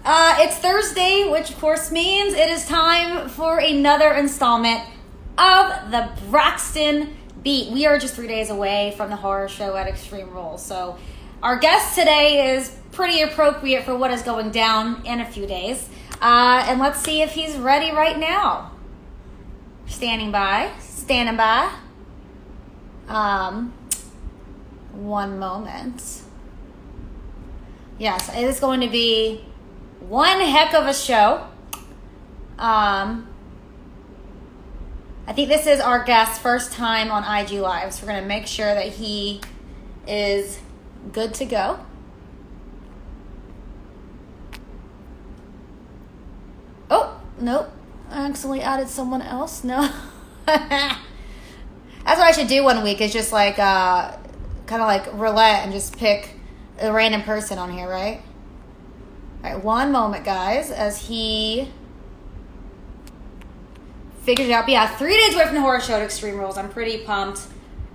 It's Thursday, which of course means it is time for another installment of the Braxton Beat. We are just 3 days away from the horror show at Extreme Rules, so our guest today is pretty appropriate for what is going down in a few days. And let's see if he's ready right now. Standing by. One moment. Yes, it is going to be one heck of a show. I think this is our guest's first time on IG Live, so we're going to make sure that he is good to go. Oh, nope. I accidentally added someone else. No. That's what I should do one week, is just like, kind of like roulette and just pick a random person on here, right? All right, one moment, guys, as he figures it out. But yeah, 3 days away from the horror show at Extreme Rules. I'm pretty pumped.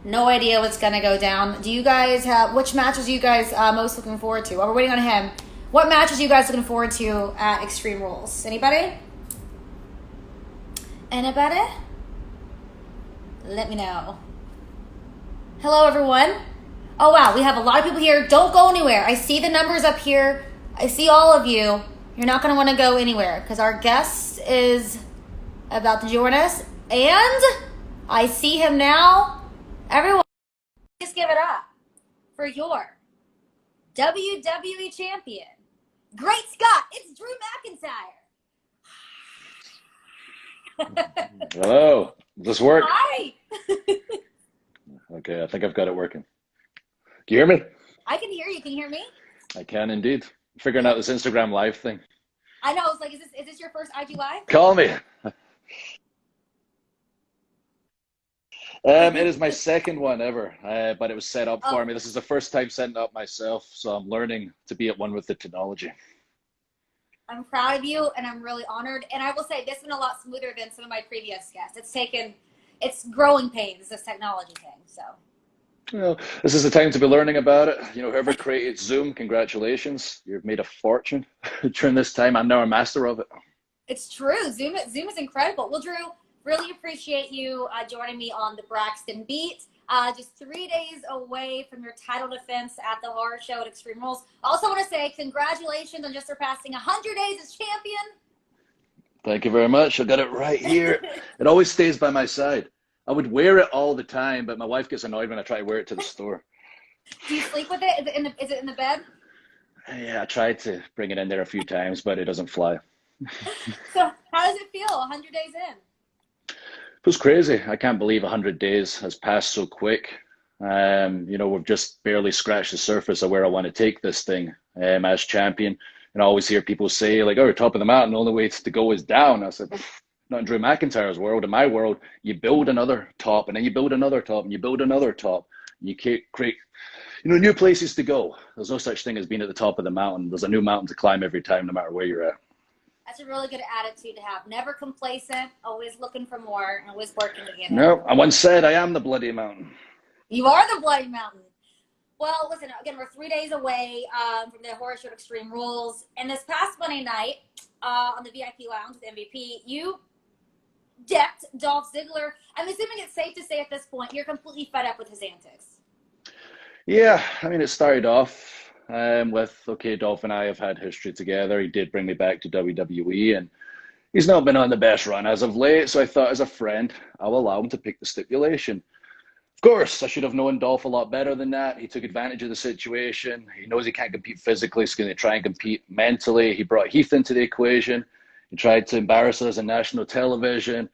No idea what's going to go down. Do you guys have, which matches are you guys most looking forward to? While we're waiting on him, what matches are you guys looking forward to at Extreme Rules? Anybody? Anybody? Let me know. Hello, everyone. Oh, wow, we have a lot of people here. Don't go anywhere. I see the numbers up here. I see all of you. You're not going to want to go anywhere because our guest is about to join us. And I see him now. Everyone, please give it up for your WWE champion. Great Scott, it's Drew McIntyre. Hello. Does this work? Hi. Okay, I think I've got it working. Can you hear me? I can hear you. Can you hear me? I can indeed. Figuring out this Instagram Live thing. I know. It's like, is this your first IG Live? Call me. It is my second one ever, but it was set up for me. This is the first time setting it up myself, so I'm learning to be at one with the technology. I'm proud of you, and I'm really honored. And I will say, this has been a lot smoother than some of my previous guests. It's growing pains, this technology thing, so. Well, this is the time to be learning about it. You know, whoever created Zoom, congratulations. You've made a fortune during this time. I'm now a master of it. It's true. Zoom is incredible. Well, Drew, really appreciate you joining me on the Braxton Beat. Just 3 days away from your title defense at the horror show at Extreme Rules. Also want to say congratulations on just surpassing 100 days as champion. Thank you very much. I got it right here. It always stays by my side. I would wear it all the time, but my wife gets annoyed when I try to wear it to the store. Do you sleep with it? Is it in the bed? Yeah, I tried to bring it in there a few times, but it doesn't fly. So how does it feel 100 days in? It was crazy. I can't believe 100 days has passed so quick. You know, we've just barely scratched the surface of where I want to take this thing as champion. And I always hear people say, like, oh, top of the mountain, the only way to go is down. I said, not in Drew McIntyre's world. In my world, you build another top, and then you build another top, and you build another top. And you create, you know, new places to go. There's no such thing as being at the top of the mountain. There's a new mountain to climb every time, no matter where you're at. That's a really good attitude to have. Never complacent, always looking for more, and always working to get it. No, I once said I am the bloody mountain. You are the bloody mountain. Well, listen, again, we're 3 days away from the horror show Extreme Rules. And this past Monday night on the VIP lounge with MVP, you decked Dolph Ziggler. I'm assuming it's safe to say at this point you're completely fed up with his antics. Yeah, I mean, it started off with, okay, Dolph and I have had history together. He did bring me back to WWE, and he's not been on the best run as of late. So I thought, as a friend, I'll allow him to pick the stipulation. Of course, I should have known Dolph a lot better than that. He took advantage of the situation. He knows he can't compete physically. He's going to try and compete mentally. He brought Heath into the equation. He tried to embarrass us on national television.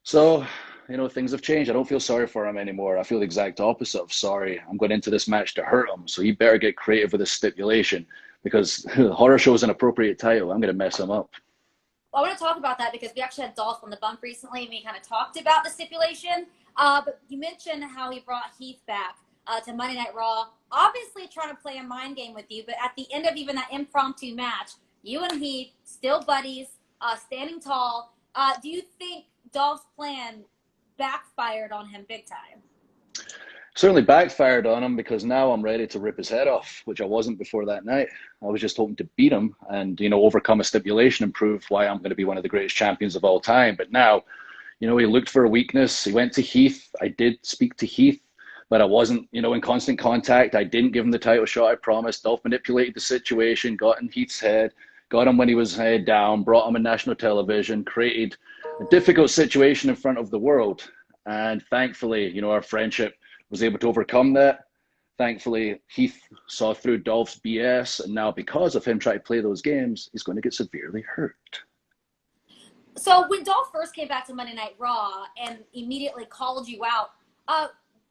So, you know, things have changed. I don't feel sorry for him anymore. I feel the exact opposite of sorry. I'm going into this match to hurt him. So he better get creative with this stipulation, because the horror show is an appropriate title. I'm going to mess him up. Well, I want to talk about that because we actually had Dolph on the bump recently, and we kind of talked about the stipulation. But you mentioned how he brought Heath back to Monday Night Raw, obviously trying to play a mind game with you. But at the end of even that impromptu match, you and Heath, still buddies, standing tall. Do you think Dolph's plan backfired on him big time? certainly backfired on him because now I'm ready to rip his head off, which I wasn't before that night. I was just hoping to beat him and, overcome a stipulation and prove why I'm going to be one of the greatest champions of all time. But now, he looked for a weakness. He went to Heath. I did speak to Heath, but I wasn't, in constant contact. I didn't give him the title shot I promised. Dolph manipulated the situation, got in Heath's head, got him when he was head down, brought him on national television, created a difficult situation in front of the world. And thankfully, our friendship was able to overcome that. Thankfully, Heath saw through Dolph's BS, and now because of him trying to play those games, he's going to get severely hurt. So when Dolph first came back to Monday Night Raw and immediately called you out,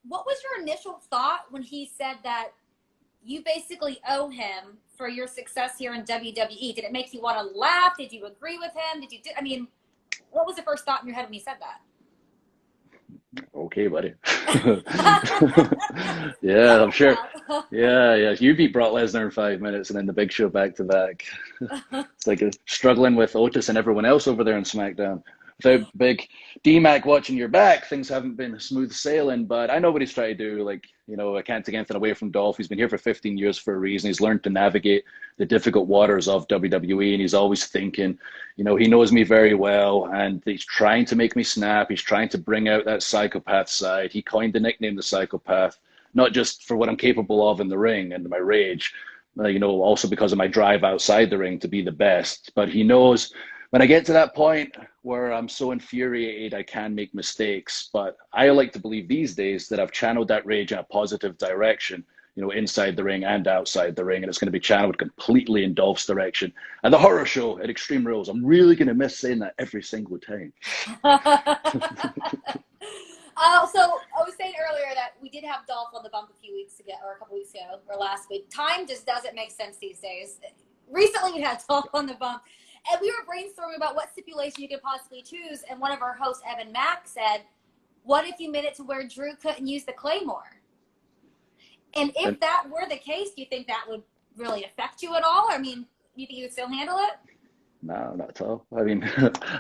what was your initial thought when he said that you basically owe him for your success here in WWE? Did it make you want to laugh? Did you agree with him? What was the first thought in your head when he said that? Okay, buddy. Yeah, I'm sure. Yeah. You beat Brock Lesnar in 5 minutes and then the Big Show back to back. It's like struggling with Otis and everyone else over there on SmackDown. Without big D-Mac watching your back, things haven't been smooth sailing, but I know what he's trying to do. I can't take anything away from Dolph. He's been here for 15 years for a reason. He's learned to navigate the difficult waters of WWE, and he's always thinking, he knows me very well, and he's trying to make me snap. He's trying to bring out that psychopath side. He coined the nickname the Psychopath, not just for what I'm capable of in the ring and my rage, also because of my drive outside the ring to be the best. But he knows when I get to that point where I'm so infuriated, I can make mistakes. But I like to believe these days that I've channeled that rage in a positive direction, inside the ring and outside the ring. And it's going to be channeled completely in Dolph's direction. And the horror show at Extreme Rules, I'm really going to miss saying that every single time. So I was saying earlier that we did have Dolph on the bump a few weeks ago, or a couple weeks ago, or last week. Time just doesn't make sense these days. Recently, we had Dolph on the bump. And we were brainstorming about what stipulation you could possibly choose. And one of our hosts, Evan Mack, said, what if you made it to where Drew couldn't use the Claymore? And if that were the case, do you think that would really affect you at all? I mean, do you think you would still handle it? No, not at all. I mean,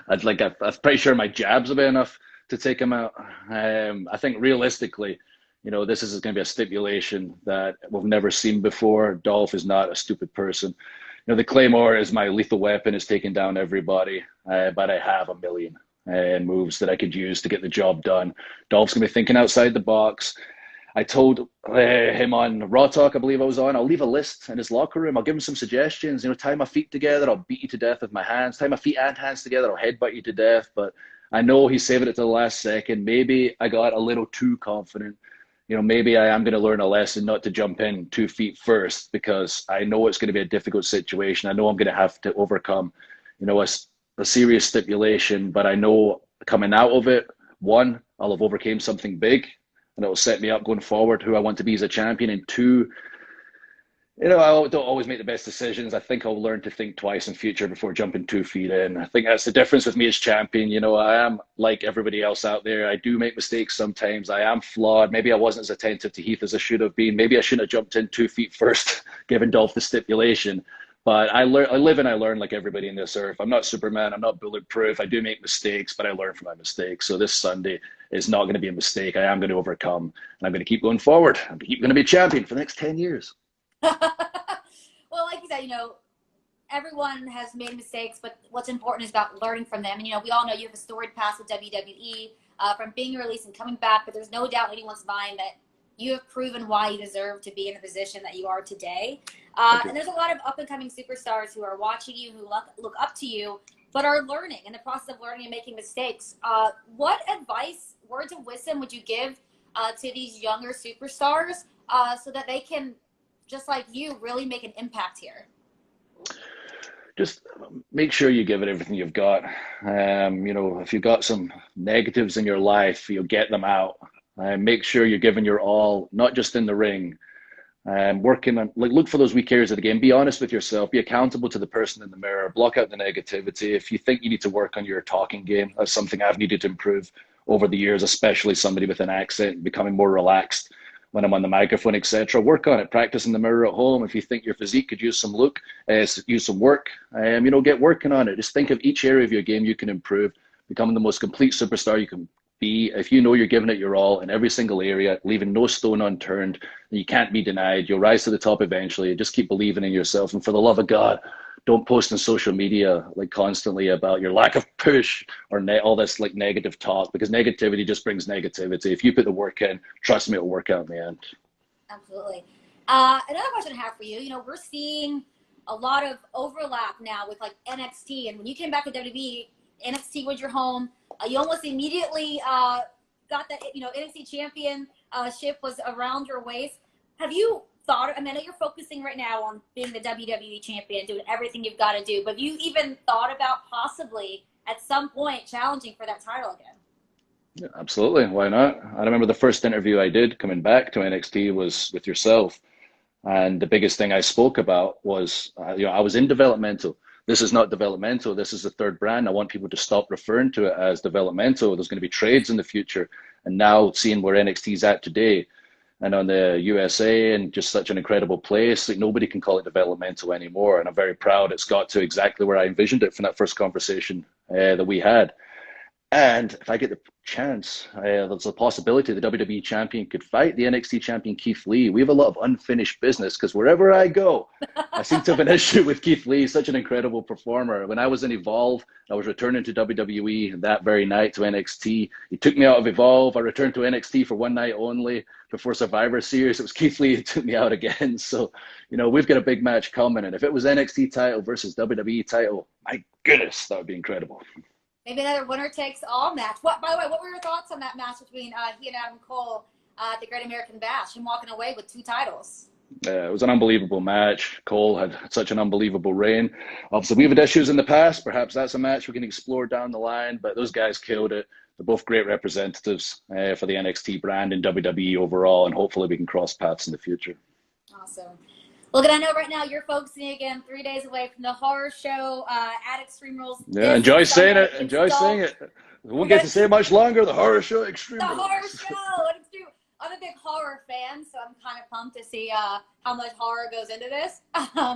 I'm pretty sure my jabs will be enough to take him out. I think realistically, this is going to be a stipulation that we've never seen before. Dolph is not a stupid person. The Claymore is my lethal weapon. It's taking down everybody, but I have a million moves that I could use to get the job done. Dolph's going to be thinking outside the box. I told him on Raw Talk, I believe I was on, I'll leave a list in his locker room. I'll give him some suggestions. Tie my feet together. I'll beat you to death with my hands. Tie my feet and hands together. I'll headbutt you to death. But I know he's saving it to the last second. Maybe I got a little too confident. Maybe I am going to learn a lesson not to jump in 2 feet first, because I know it's going to be a difficult situation. I know I'm going to have to overcome, a serious stipulation, but I know coming out of it, one, I'll have overcame something big and it will set me up going forward, who I want to be as a champion. And two, I don't always make the best decisions. I think I'll learn to think twice in future before jumping 2 feet in. I think that's the difference with me as champion. I am like everybody else out there. I do make mistakes sometimes. I am flawed. Maybe I wasn't as attentive to Heath as I should have been. Maybe I shouldn't have jumped in 2 feet first, given Dolph the stipulation. But I live and I learn like everybody in this earth. I'm not Superman. I'm not bulletproof. I do make mistakes, but I learn from my mistakes. So this Sunday is not going to be a mistake. I am going to overcome, and I'm going to keep going forward. I'm going to be a champion for the next 10 years. Well, like you said, everyone has made mistakes, but what's important is about learning from them. And, we all know you have a storied past with WWE, from being released and coming back, but there's no doubt in anyone's mind that you have proven why you deserve to be in the position that you are today. And there's a lot of up-and-coming superstars who are watching you, who look up to you, but are learning, in the process of learning and making mistakes. What advice, words of wisdom would you give to these younger superstars so that they can, just like you, really make an impact here? Just make sure you give it everything you've got. If you've got some negatives in your life, you'll get them out. Make sure you're giving your all, not just in the ring. Working on, look for those weak areas of the game. Be honest with yourself. Be accountable to the person in the mirror. Block out the negativity. If you think you need to work on your talking game, that's something I've needed to improve over the years, especially somebody with an accent, becoming more relaxed when I'm on the microphone, etc. Work on it. Practice in the mirror at home. If you think your physique could use some use some work, get working on it. Just think of each area of your game you can improve, becoming the most complete superstar you can be. If you know you're giving it your all in every single area, leaving no stone unturned, then you can't be denied. You'll rise to the top eventually. Just keep believing in yourself. And for the love of God, don't post on social media like constantly about your lack of push or all this like negative talk, because negativity just brings negativity. If you put the work in, trust me, it'll work out in the end. Absolutely. Another question I have for you, we're seeing a lot of overlap now with like NXT, and when you came back to WWE, NXT was your home. You almost immediately got that, NXT championship was around your waist. Have you thought, I know you're focusing right now on being the WWE champion, doing everything you've got to do, but have you even thought about possibly at some point challenging for that title again? Yeah, absolutely. Why not? I remember the first interview I did coming back to NXT was with yourself. And the biggest thing I spoke about was, I was in developmental. This is not developmental. This is the third brand. I want people to stop referring to it as developmental. There's going to be trades in the future. And now seeing where NXT is at today and on the USA and just such an incredible place, like nobody can call it developmental anymore. And I'm very proud it's got to exactly where I envisioned it from that first conversation that we had. And if I get the chance, there's a possibility the WWE champion could fight the NXT champion Keith Lee. We have a lot of unfinished business because wherever I go, I seem to have an issue with Keith Lee. He's such an incredible performer. When I was in Evolve, I was returning to WWE that very night to NXT. He took me out of Evolve. I returned to NXT for one night only before Survivor Series. It was Keith Lee who took me out again. So, we've got a big match coming. And if it was NXT title versus WWE title, my goodness, that would be incredible. Maybe another winner takes all match. By the way, what were your thoughts on that match between he and Adam Cole at the Great American Bash, him walking away with 2 titles? It was an unbelievable match. Cole had such an unbelievable reign. Obviously, we've had issues in the past. Perhaps that's a match we can explore down the line, but those guys killed it. They're both great representatives for the NXT brand and WWE overall, and hopefully we can cross paths in the future. Awesome. Look, I know right now you're focusing again 3 days away from the horror show at Extreme Rules. Yeah, enjoy saying it. Enjoy saying it. We won't get to say it much longer. The horror show, Extreme Rules. The horror show. I'm a big horror fan, so I'm kind of pumped to see how much horror goes into this.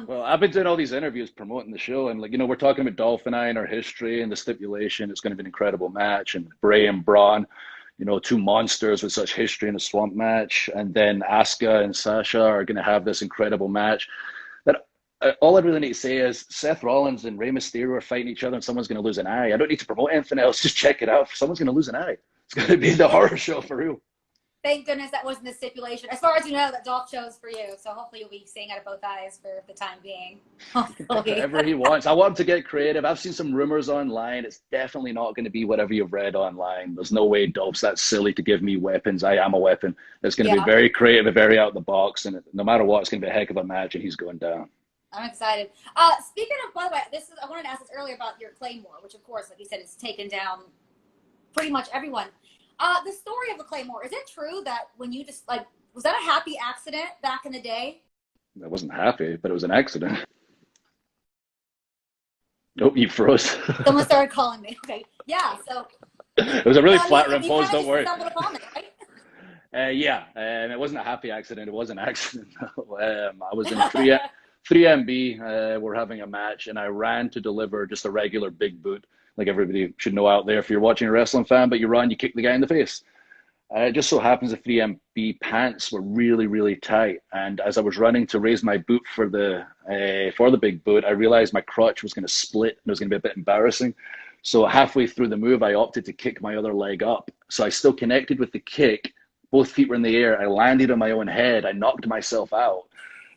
Well, I've been doing all these interviews promoting the show, and we're talking about Dolph and I and our history and the stipulation. It's going to be an incredible match, and Bray and Braun, 2 monsters with such history in a swamp match. And then Asuka and Sasha are going to have this incredible match. That all I really need to say is Seth Rollins and Rey Mysterio are fighting each other and someone's going to lose an eye. I don't need to promote anything else. Just check it out. Someone's going to lose an eye. It's going to be the horror show for real. Thank goodness that wasn't the stipulation. As far as you know, that Dolph chose for you. So hopefully you'll be seeing out of both eyes for the time being. Whatever he wants. I want him to get creative. I've seen some rumors online. It's definitely not going to be whatever you've read online. There's no way Dolph's that silly to give me weapons. I am a weapon. It's going to be very creative and very out of the box. And no matter what, it's going to be a heck of a match, and he's going down. I'm excited. Speaking of, by the way, I wanted to ask this earlier about your Claymore, which of course, like you said, has taken down pretty much everyone. The story of the Claymore, is it true that when you just, was that a happy accident back in the day? I wasn't happy, but it was an accident. Nope, you froze. Someone started calling me. Okay. Yeah, so. It was a really flattering pose, don't worry. Stumbled upon it, right? It wasn't a happy accident. It was an accident. I was in 3MB. We're having a match, and I ran to deliver just a regular big boot. Like everybody should know out there, if you're watching a wrestling fan, but you run, you kick the guy in the face. It just so happens the 3MB pants were really, really tight. And as I was running to raise my boot for the big boot, I realized my crotch was going to split and it was going to be a bit embarrassing. So halfway through the move, I opted to kick my other leg up. So I still connected with the kick. Both feet were in the air. I landed on my own head. I knocked myself out.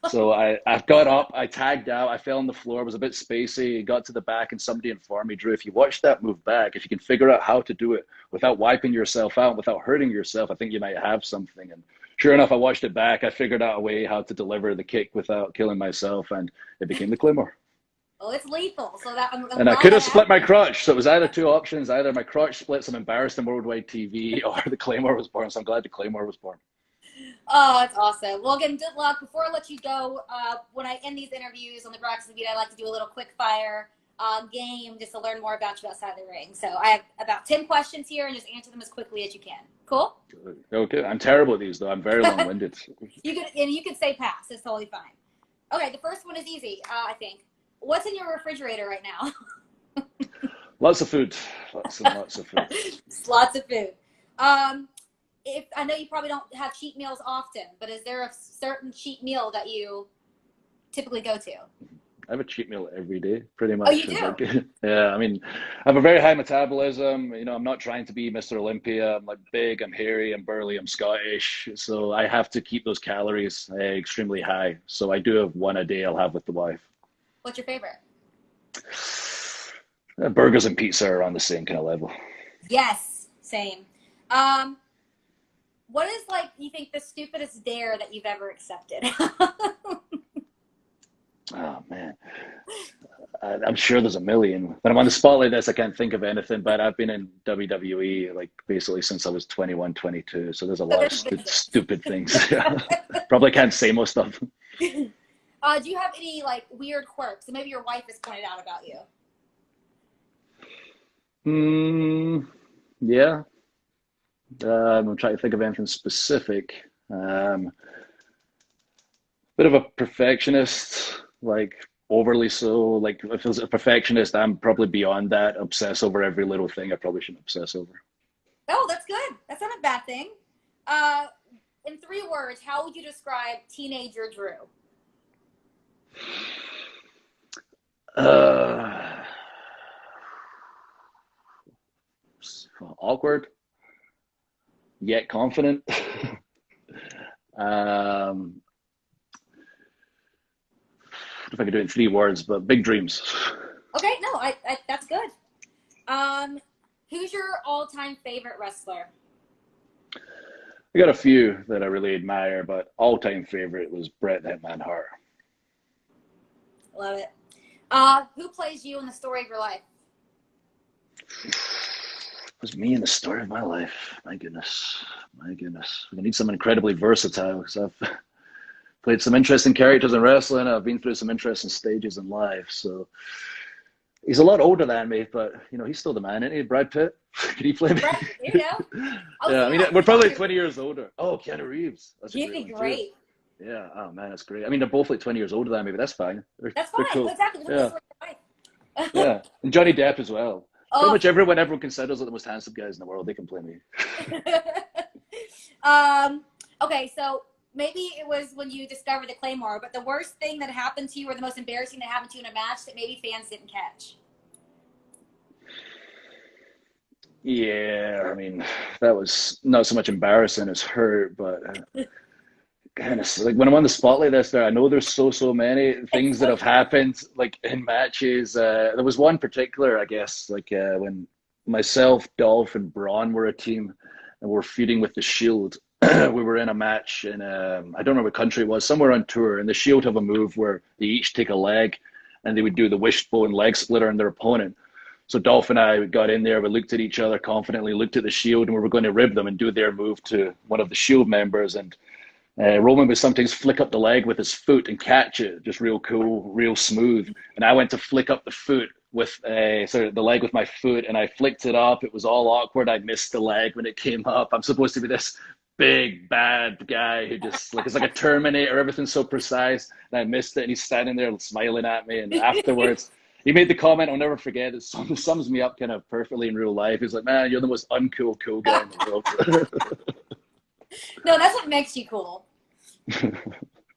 So I got up, I tagged out, I fell on the floor, it was a bit spacey, got to the back, and somebody informed me, Drew, if you watch that move back, if you can figure out how to do it without wiping yourself out, without hurting yourself, I think you might have something. And sure enough, I watched it back, I figured out a way how to deliver the kick without killing myself, and it became the Claymore. Well, it's lethal. So that and I could have split my crotch, so it was either 2 options, either my crotch splits, I'm embarrassed on worldwide TV, or the Claymore was born, so I'm glad the Claymore was born. Oh, that's awesome. Well, again, good luck. Before I let you go, when I end these interviews on the Broadcast of the Beat, I like to do a little quick fire game just to learn more about you outside the ring. So I have about 10 questions here, and just answer them as quickly as you can. Cool? Okay. I'm terrible at these, though. I'm very long-winded. You could say pass. It's totally fine. Okay, the first one is easy, I think. What's in your refrigerator right now? Lots of food. Lots and lots of food. Lots of food. Um, if I know you probably don't have cheat meals often, but is there a certain cheat meal that you typically go to? I have a cheat meal every day, pretty Oh, you much. It's do? like, yeah, I mean, I have a very high metabolism. I'm not trying to be Mr. Olympia. I'm like big, I'm hairy, I'm burly, I'm Scottish. So I have to keep those calories extremely high. So I do have one a day I'll have with the wife. What's your favorite? Burgers and pizza are on the same kind of level. Yes, same. Um, what is like you think the stupidest dare that you've ever accepted? Oh man, I'm sure there's a million. When I'm on the spot like this, I can't think of anything. But I've been in WWE like basically since I was 21, 22. So there's a So lot of there's vengeance. stupid things. Probably can't say most of them. Do you have any like weird quirks that maybe your wife has pointed out about you? Hmm. Yeah. I'm trying to think of anything specific. Bit of a perfectionist, like overly so. Like if I was a perfectionist, I'm probably beyond that. Obsess over every little thing I probably shouldn't obsess over. Oh, that's good. That's not a bad thing. Uh, in 3 words, how would you describe teenager Drew? Uh, Awkward yet confident. um, if I could do it in 3 words, but big dreams. Okay, no, I that's good. Um, who's your all-time favorite wrestler? I got a few that I really admire, but all-time favorite was Bret the Hitman Hart. Love it. Who plays you in the story of your life? It was me in the story of my life. My goodness, my goodness. I need someone incredibly versatile because I've played some interesting characters in wrestling. I've been through some interesting stages in life. So he's a lot older than me, but he's still the man, isn't he? Brad Pitt. Can he play me? Right, you know. I was Yeah, I thinking mean like we're probably Keanu. 20 years older. Oh, Keanu Reeves. That's a He'd great be one too. great. Yeah. Oh man, that's great. I mean they're both like 20 years older than me, but that's fine. They're That's they're fine. cool. Exactly. Look at the Yeah. story of your life. Yeah. And Johnny Depp as well. Pretty Oh. much everyone considers like the most handsome guys in the world, they can play me. um. Okay, so maybe it was when you discovered the Claymore, but the worst thing that happened to you, or the most embarrassing that happened to you in a match that maybe fans didn't catch. Yeah, I mean, that was not so much embarrassing as hurt, but goodness, like when I'm on the spotlight this there, I know there's so many It's things that so have happened like in matches. There was one particular, I guess, like when myself, Dolph, and Braun were a team and we're feuding with the Shield. We were in a match in I don't remember what country it was, somewhere on tour, and the Shield have a move where they each take a leg and they would do the wishbone leg splitter on their opponent. So Dolph and I got in there, we looked at each other confidently, looked at the Shield, and we were going to rib them and do their move to one of the Shield members. And Roman would sometimes flick up the leg with his foot and catch it, just real cool, real smooth. And I went to flick up the foot with the leg with my foot, and I flicked it up. It was all awkward. I missed the leg when it came up. I'm supposed to be this big bad guy who just like it's like a Terminator. Everything's so precise, and I missed it. And he's standing there smiling at me. And afterwards, he made the comment I'll never forget. It sums me up kind of perfectly in real life. He's like, "Man, you're the most uncool cool guy in the world." No, that's what makes you cool.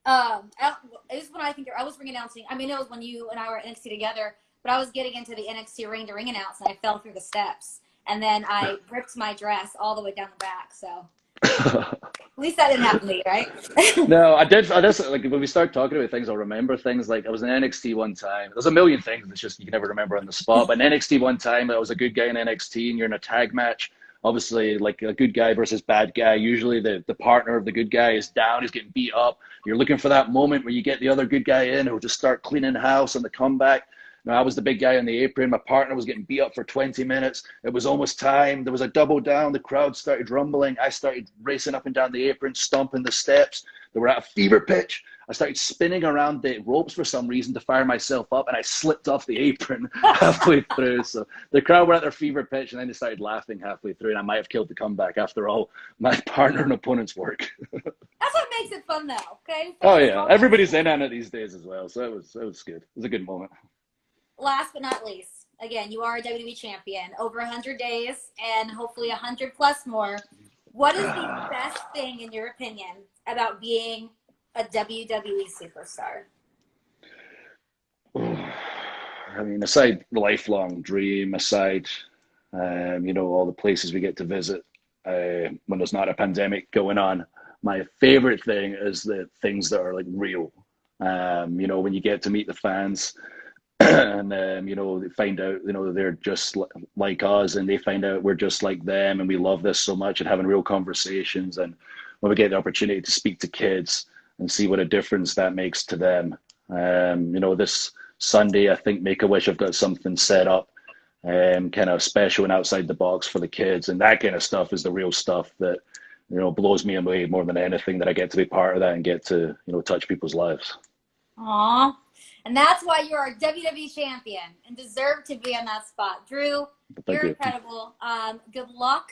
It was when I was ring announcing. I mean, it was when you and I were at NXT together, but I was getting into the NXT ring to ring announce, and I fell through the steps, and then I ripped my dress all the way down the back. So at least that didn't happen to you, right? No, I did. I just like when we start talking about things, I'll remember things. Like I was in NXT one time. There's a million things. It's just you can never remember on the spot. But in NXT one time, I was a good guy in NXT, and you're in a tag match. Obviously, like a good guy versus bad guy. Usually, the partner of the good guy is down. He's getting beat up. You're looking for that moment where you get the other good guy in, who'll just start cleaning house on the comeback. Now, I was the big guy on the apron. My partner was getting beat up for 20 minutes. It was almost time. There was a double down. The crowd started rumbling. I started racing up and down the apron, stomping the steps. They were at a fever pitch. I started spinning around the ropes for some reason to fire myself up, and I slipped off the apron halfway through. So the crowd were at their fever pitch, and then they started laughing halfway through, and I might have killed the comeback after all my partner and opponent's work. That's what makes it fun, though. Okay. Oh, As yeah. long as Everybody's in on it these days as well, so it was good. It was a good moment. last but not least, again, you are a WWE champion, over 100 days and hopefully 100 plus more. What is the best thing, in your opinion, about being a WWE superstar? I mean, aside lifelong dream, aside, all the places we get to visit when there's not a pandemic going on, my favorite thing is the things that are like real. When you get to meet the fans and they find out they're just like us, and they find out we're just like them, and we love this so much, and having real conversations, and when we get the opportunity to speak to kids and see what a difference that makes to them. This Sunday, I think Make a Wish have got something set up, kind of special and outside the box for the kids, and that kind of stuff is the real stuff that blows me away more than anything, that I get to be part of that and get to touch people's lives. Aw. And that's why you're a WWE champion and deserve to be on that spot. Drew, But thank you're you. incredible. Good luck.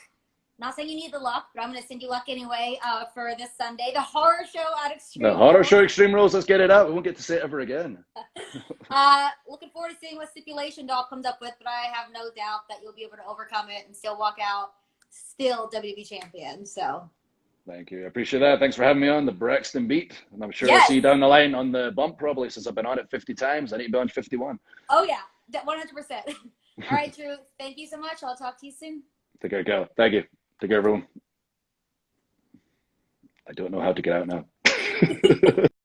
Not saying you need the luck, but I'm going to send you luck anyway for this Sunday. The horror show at The Extreme horror Rules. show Extreme Rules, let's get it out. We won't get to say it ever again. Looking forward to seeing what stipulation Doll comes up with, but I have no doubt that you'll be able to overcome it and still walk out still WWE champion. So Thank you. I appreciate that. Thanks for having me on the Braxton Beat. And I'm sure I'll yes. see you down the line on the bump, probably, since I've been on it 50 times. I need to be on 51. Oh, yeah. 100%. All right, Drew. Thank you so much. I'll talk to you soon. Take care, Cal. Thank you. Take care, everyone. I don't know how to get out now.